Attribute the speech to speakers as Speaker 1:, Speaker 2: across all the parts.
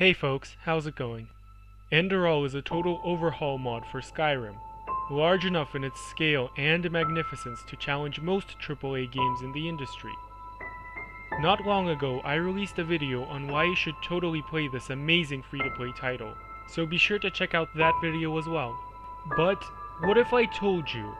Speaker 1: Hey folks, how's it going? Enderal is a total overhaul mod for Skyrim, large enough in its scale and magnificence to challenge most AAA games in the industry. Not long ago, I released a video on why you should totally play this amazing free-to-play title, so be sure to check out that video as well. But what if I told you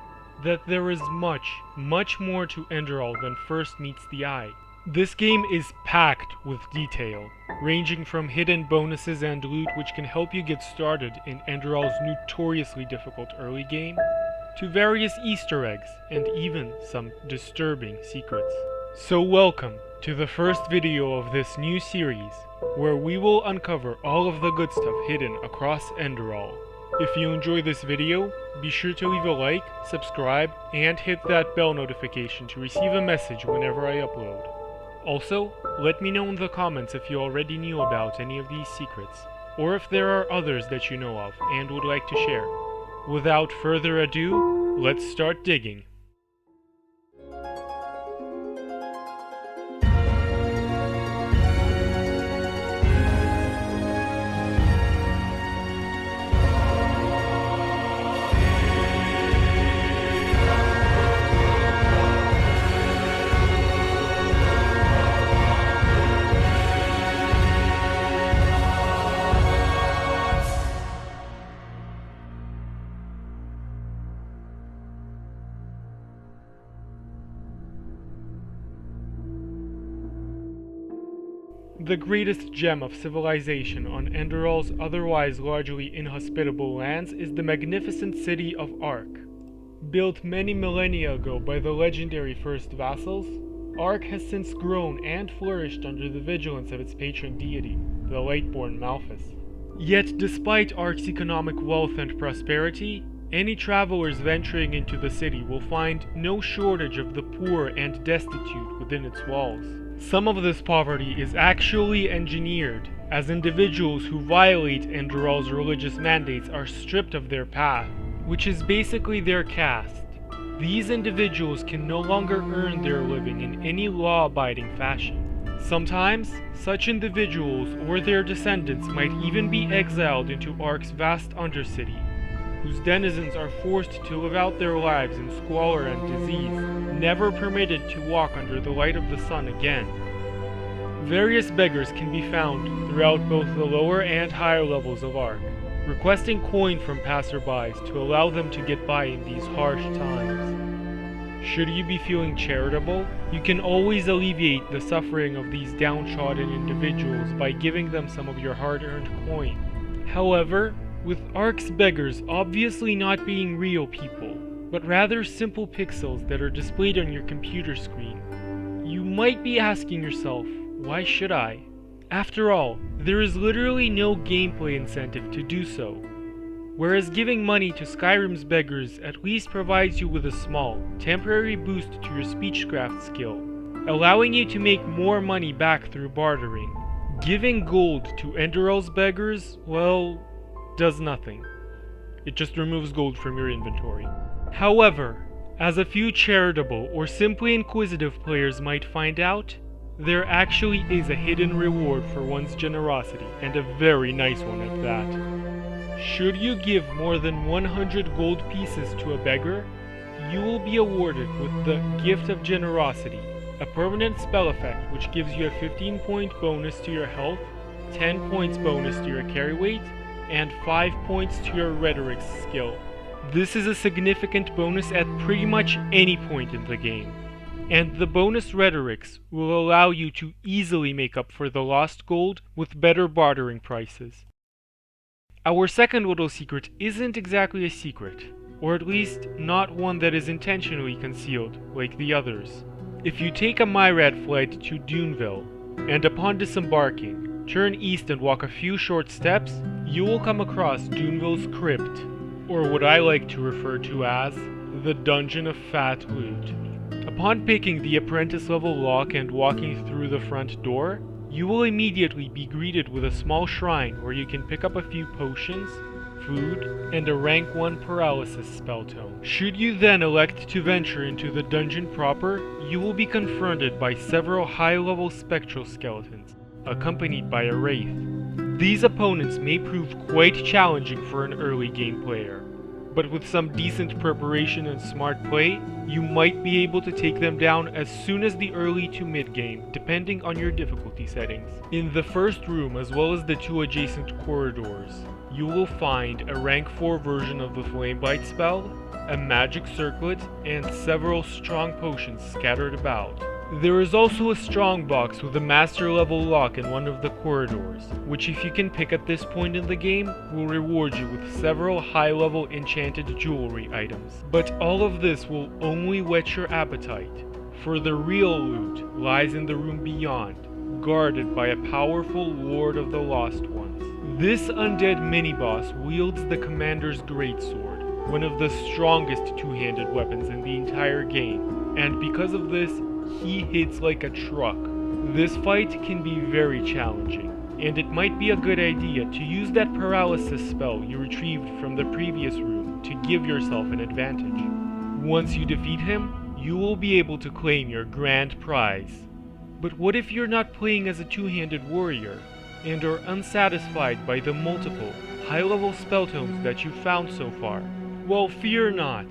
Speaker 1: that there is much more to Enderal than first meets the eye? This game is packed with detail, ranging from hidden bonuses and loot which can help you get started in Enderal's notoriously difficult early game, to various Easter eggs and even some disturbing secrets. So welcome to the first video of this new series, where we will uncover all of the good stuff hidden across Enderal. If you enjoy this video, be sure to leave a like, subscribe, and hit that bell notification to receive a message whenever I upload. Also, let me know in the comments if you already knew about any of these secrets, or if there are others that you know of and would like to share. Without further ado, let's start digging. The greatest gem of civilization on Enderal's otherwise largely inhospitable lands is the magnificent city of Ark. Built many millennia ago by the legendary first vassals, Ark has since grown and flourished under the vigilance of its patron deity, the Lightborn Malphas. Yet despite Ark's economic wealth and prosperity, any travelers venturing into the city will find no shortage of the poor and destitute within its walls. Some of this poverty is actually engineered, as individuals who violate Enderal's religious mandates are stripped of their path, which is basically their caste. These individuals can no longer earn their living in any law-abiding fashion. Sometimes, such individuals or their descendants might even be exiled into Ark's vast undercity, whose denizens are forced to live out their lives in squalor and disease, never permitted to walk under the light of the sun again. Various beggars can be found throughout both the lower and higher levels of Ark, requesting coin from passerbys to allow them to get by in these harsh times. Should you be feeling charitable, you can always alleviate the suffering of these downtrodden individuals by giving them some of your hard-earned coin. However, with Ark's beggars obviously not being real people, but rather simple pixels that are displayed on your computer screen, you might be asking yourself, why should I? After all, there is literally no gameplay incentive to do so. Whereas giving money to Skyrim's beggars at least provides you with a small, temporary boost to your speechcraft skill, allowing you to make more money back through bartering. Giving gold to Enderal's beggars, well, does nothing. It just removes gold from your inventory. However, as a few charitable or simply inquisitive players might find out, there actually is a hidden reward for one's generosity, and a very nice one at that. Should you give more than 100 gold pieces to a beggar, you will be awarded with the Gift of Generosity, a permanent spell effect which gives you a 15-point bonus to your health, 10 points bonus to your carry weight, and 5 points to your rhetoric skill. This is a significant bonus at pretty much any point in the game, and the bonus rhetorics will allow you to easily make up for the lost gold with better bartering prices. Our second little secret isn't exactly a secret, or at least not one that is intentionally concealed like the others. If you take a Myrad flight to Ville, and upon disembarking, turn east and walk a few short steps, you will come across Ville's Crypt, or what I like to refer to as the Dungeon of Fat Loot. Upon picking the apprentice level lock and walking through the front door, you will immediately be greeted with a small shrine where you can pick up a few potions, food, and a rank 1 paralysis spell tome. Should you then elect to venture into the dungeon proper, you will be confronted by several high-level spectral skeletons, accompanied by a wraith. These opponents may prove quite challenging for an early game player, but with some decent preparation and smart play, you might be able to take them down as soon as the early to mid game, depending on your difficulty settings. In the first room, as well as the 2 adjacent corridors, you will find a rank 4 version of the Flamebite spell, a magic circlet, and several strong potions scattered about. There is also a strong box with a master level lock in one of the corridors, which if you can pick at this point in the game, will reward you with several high level enchanted jewelry items. But all of this will only whet your appetite, for the real loot lies in the room beyond, guarded by a powerful Lord of the Lost Ones. This undead mini-boss wields the Commander's Greatsword, one of the strongest two-handed weapons in the entire game, and because of this, he hits like a truck. This fight can be very challenging, and it might be a good idea to use that paralysis spell you retrieved from the previous room to give yourself an advantage. Once you defeat him, you will be able to claim your grand prize. But what if you're not playing as a two-handed warrior, and are unsatisfied by the multiple, high-level spell tomes that you've found so far? Well, fear not.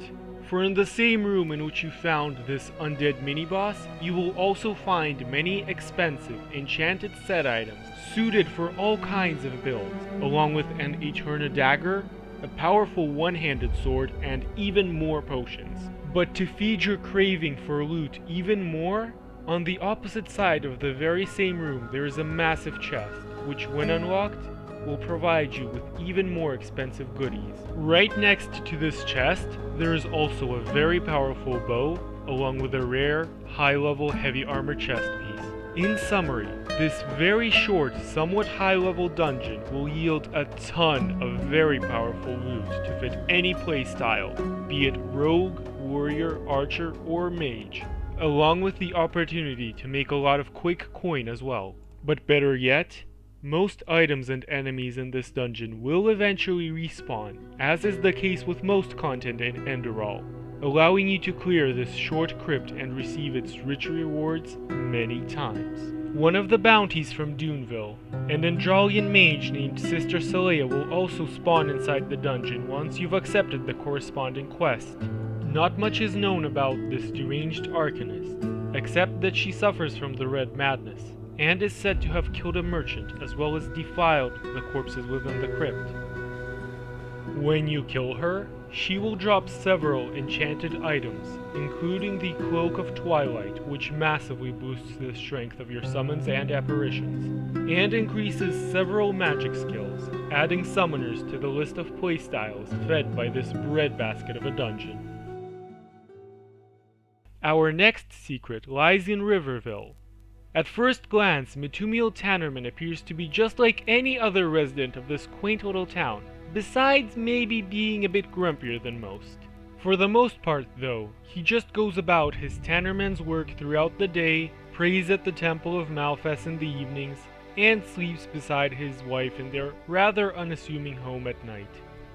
Speaker 1: For in the same room in which you found this undead mini-boss, you will also find many expensive enchanted set items suited for all kinds of builds, along with an Eterna dagger, a powerful one-handed sword, and even more potions. But to feed your craving for loot even more, on the opposite side of the very same room there is a massive chest, which when unlocked, will provide you with even more expensive goodies. Right next to this chest, there is also a very powerful bow, along with a rare, high-level heavy armor chest piece. In summary, this very short, somewhat high-level dungeon will yield a ton of very powerful loot to fit any playstyle, be it rogue, warrior, archer, or mage, along with the opportunity to make a lot of quick coin as well. But better yet, most items and enemies in this dungeon will eventually respawn, as is the case with most content in Enderal, allowing you to clear this short crypt and receive its rich rewards many times. One of the bounties from Ville, an Endralian mage named Sister Saleya will also spawn inside the dungeon once you've accepted the corresponding quest. Not much is known about this deranged arcanist, except that she suffers from the Red Madness, and is said to have killed a merchant as well as defiled the corpses within the crypt. When you kill her, she will drop several enchanted items, including the Cloak of Twilight, which massively boosts the strength of your summons and apparitions, and increases several magic skills, adding summoners to the list of playstyles fed by this breadbasket of a dungeon. Our next secret lies in Ville. At first glance, Mitumiel Tannerman appears to be just like any other resident of this quaint little town, besides maybe being a bit grumpier than most. For the most part, though, he just goes about his Tannerman's work throughout the day, prays at the Temple of Malfas in the evenings, and sleeps beside his wife in their rather unassuming home at night.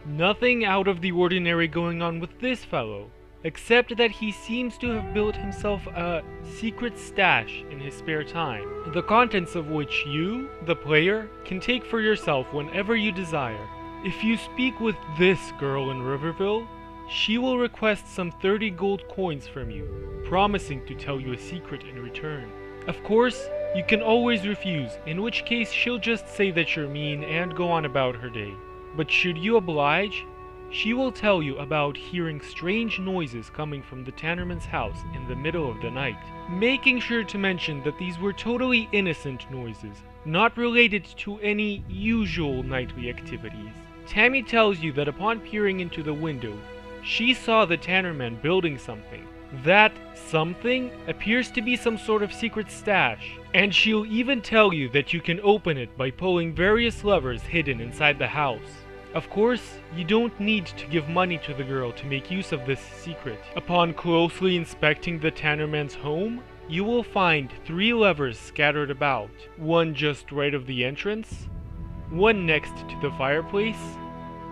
Speaker 1: Nothing out of the ordinary going on with this fellow, except that he seems to have built himself a secret stash in his spare time, the contents of which you, the player, can take for yourself whenever you desire. If you speak with this girl in Riverville, she will request some 30 gold coins from you, promising to tell you a secret in return. Of course, you can always refuse, in which case she'll just say that you're mean and go on about her day. But should you oblige, she will tell you about hearing strange noises coming from the Tannerman's house in the middle of the night, making sure to mention that these were totally innocent noises, not related to any usual nightly activities. Tammy tells you that upon peering into the window, she saw the Tannerman building something. That something appears to be some sort of secret stash, and she'll even tell you that you can open it by pulling various levers hidden inside the house. Of course, you don't need to give money to the girl to make use of this secret. Upon closely inspecting the Tannerman's home, you will find 3 levers scattered about, one just right of the entrance, one next to the fireplace,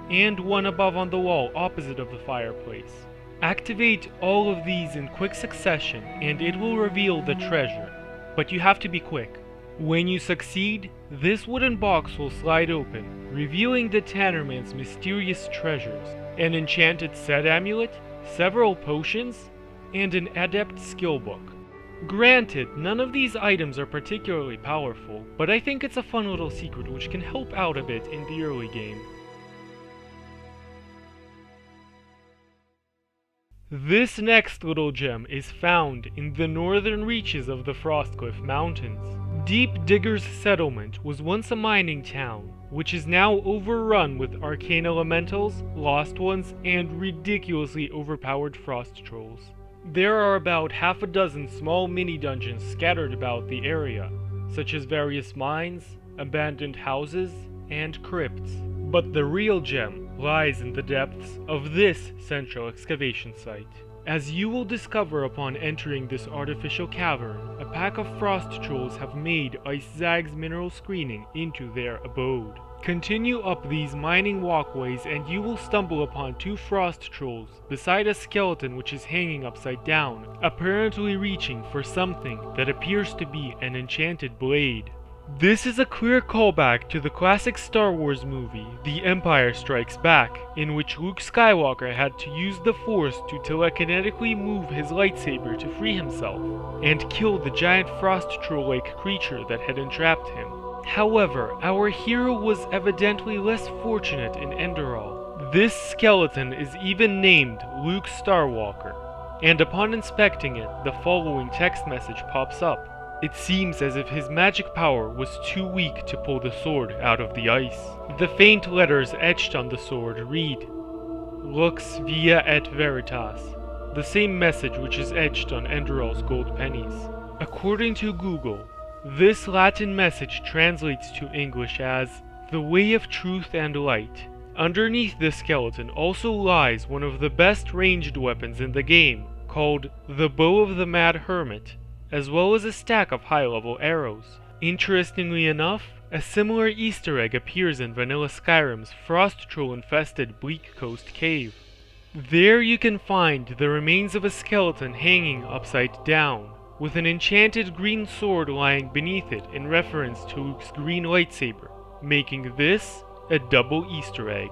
Speaker 1: and one above on the wall opposite of the fireplace. Activate all of these in quick succession and it will reveal the treasure, but you have to be quick. When you succeed, this wooden box will slide open, revealing the Tannerman's mysterious treasures: an enchanted set amulet, several potions, and an adept skill book. Granted, none of these items are particularly powerful, but I think it's a fun little secret which can help out a bit in the early game. This next little gem is found in the northern reaches of the Frostcliff Mountains. Deep Digger's Settlement was once a mining town, which is now overrun with arcane elementals, lost ones, and ridiculously overpowered frost trolls. There are about half a dozen small mini-dungeons scattered about the area, such as various mines, abandoned houses, and crypts. But the real gem lies in the depths of this central excavation site. As you will discover upon entering this artificial cavern, a pack of frost trolls have made Ice Zag's mineral screening into their abode. Continue up these mining walkways and you will stumble upon two frost trolls beside a skeleton which is hanging upside down, apparently reaching for something that appears to be an enchanted blade. This is a clear callback to the classic Star Wars movie, The Empire Strikes Back, in which Luke Skywalker had to use the Force to telekinetically move his lightsaber to free himself, and kill the giant frost troll-like creature that had entrapped him. However, our hero was evidently less fortunate in Enderal. This skeleton is even named Luke Starwalker, and upon inspecting it, the following text message pops up. It seems as if his magic power was too weak to pull the sword out of the ice. The faint letters etched on the sword read, Lux via et veritas, the same message which is etched on Enderal's gold pennies. According to Google, this Latin message translates to English as, the way of truth and light. Underneath the skeleton also lies one of the best ranged weapons in the game, called the Bow of the Mad Hermit, as well as a stack of high-level arrows. Interestingly enough, a similar Easter egg appears in vanilla Skyrim's frost troll-infested Bleak Coast Cave. There you can find the remains of a skeleton hanging upside down, with an enchanted green sword lying beneath it in reference to Luke's green lightsaber, making this a double Easter egg.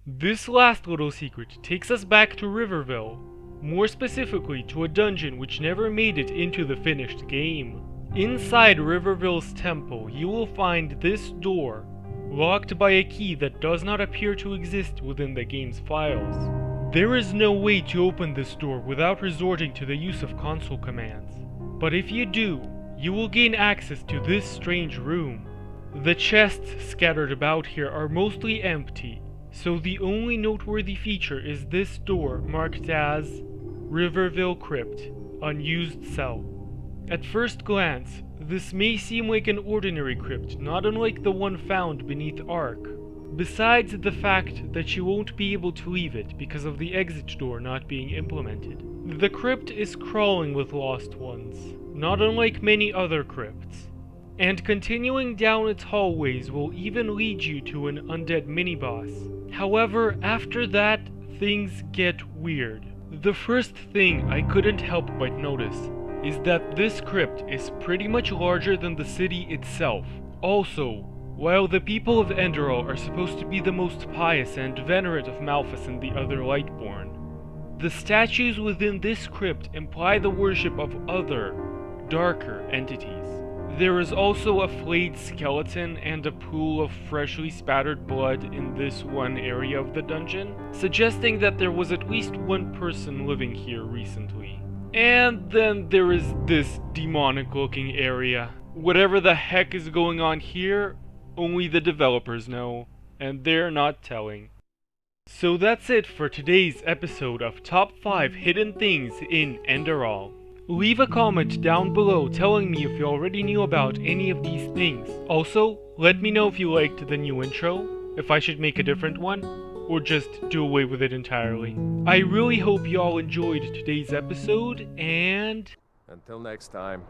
Speaker 1: This last little secret takes us back to Riverville, more specifically to a dungeon which never made it into the finished game. Inside Riverville's temple, you will find this door, locked by a key that does not appear to exist within the game's files. There is no way to open this door without resorting to the use of console commands, but if you do, you will gain access to this strange room. The chests scattered about here are mostly empty, so the only noteworthy feature is this door marked as Riverville Crypt, Unused Cell. At first glance, this may seem like an ordinary crypt, not unlike the one found beneath Ark, besides the fact that you won't be able to leave it because of the exit door not being implemented. The crypt is crawling with lost ones, not unlike many other crypts, and continuing down its hallways will even lead you to an undead mini-boss. However, after that, things get weird. The first thing I couldn't help but notice is that this crypt is pretty much larger than the city itself. Also, while the people of Enderal are supposed to be the most pious and venerate of Malphas and the other Lightborn, the statues within this crypt imply the worship of other, darker entities. There is also a flayed skeleton and a pool of freshly spattered blood in this one area of the dungeon, suggesting that there was at least one person living here recently. And then there is this demonic-looking area. Whatever the heck is going on here, only the developers know, and they're not telling. So that's it for today's episode of Top 5 Hidden Things in Enderal. Leave a comment down below telling me if you already knew about any of these things. Also, let me know if you liked the new intro, if I should make a different one, or just do away with it entirely. I really hope you all enjoyed today's episode, and
Speaker 2: until next time.